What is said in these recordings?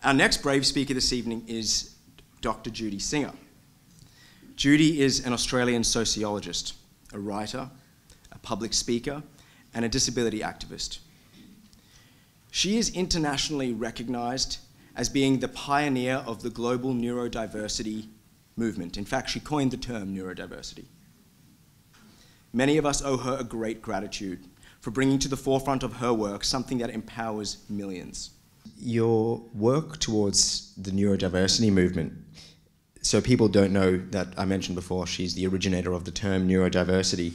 Our next brave speaker this evening is Dr. Judy Singer. Judy is an Australian sociologist, a writer, a public speaker, and a disability activist. She is internationally recognized as being the pioneer of the global neurodiversity movement. In fact, she coined the term neurodiversity. Many of us owe her a great gratitude for bringing to the forefront of her work something that empowers millions. Your work towards the neurodiversity movement, so people don't know that I mentioned before she's the originator of the term neurodiversity.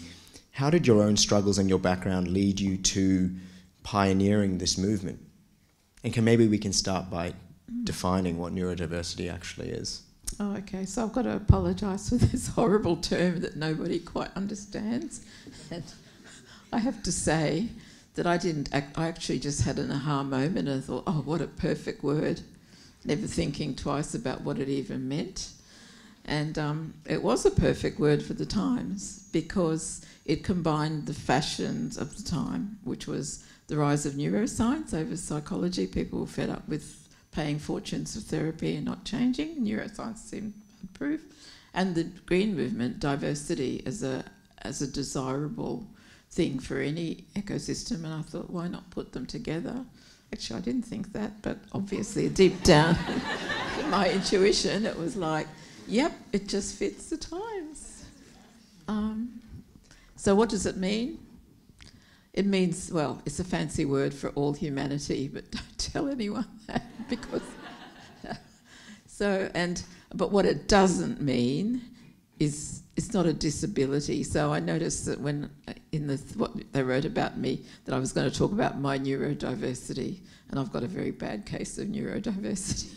How did your own struggles and your background lead you to pioneering this movement? And maybe we can start by defining what neurodiversity actually is. Oh, okay. So I've got to apologise for this horrible term that nobody quite understands. And I have to say that I actually just had an aha moment and thought, oh, what a perfect word, never thinking twice about what it even meant. And it was a perfect word for the times because it combined the fashions of the time, which was the rise of neuroscience over psychology. People were fed up with paying fortunes for therapy and not changing. Neuroscience seemed to improve. And the green movement, diversity as a desirable thing for any ecosystem. And I thought, why not put them together? Actually, I didn't think that, but obviously deep down in my intuition, it was like, yep, it just fits the times. So what does it mean? It means, well, it's a fancy word for all humanity, but don't tell anyone that because... But what it doesn't mean is it's not a disability. So I noticed that when what they wrote about me, that I was going to talk about my neurodiversity, and I've got a very bad case of neurodiversity.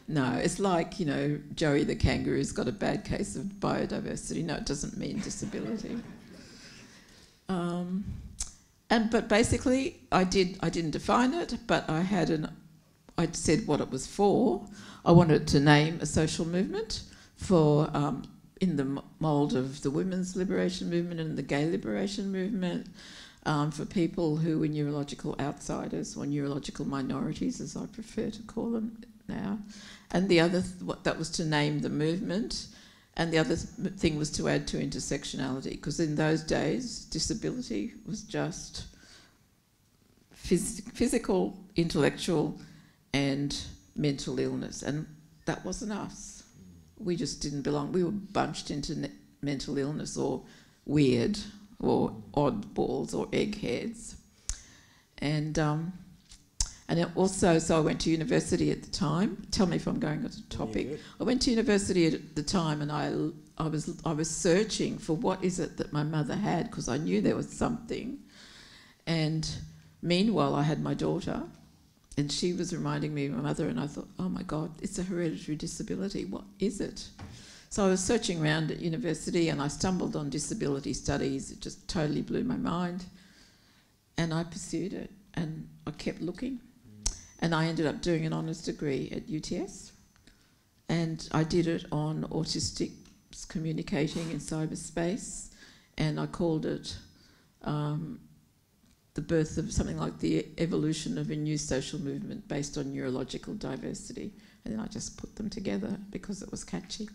No, it's like, you know, Joey the kangaroo's got a bad case of biodiversity. No, it doesn't mean disability. But basically, I didn't define it, but I'd said what it was for. I wanted to name a social movement for in the mould of the women's liberation movement and the gay liberation movement, for people who were neurological outsiders or neurological minorities, as I prefer to call them now. And the other, that was to name the movement. And the other thing was to add to intersectionality, because in those days, disability was just physical, intellectual, and mental illness. And that wasn't us. We just didn't belong. We were bunched into mental illness or weird or oddballs or eggheads. And it also, so I went to university at the time. Tell me if I'm going on a topic. Yeah, I went to university at the time, and I was searching for what is it that my mother had, because I knew there was something. And meanwhile, I had my daughter, and she was reminding me of my mother, and I thought, oh my God, it's a hereditary disability. What is it? So I was searching around at university, and I stumbled on disability studies. It just totally blew my mind. And I pursued it, and I kept looking. And I ended up doing an honours degree at UTS. And I did it on autistics communicating in cyberspace. And I called it the birth of something like the evolution of a new social movement based on neurological diversity. And then I just put them together because it was catchy.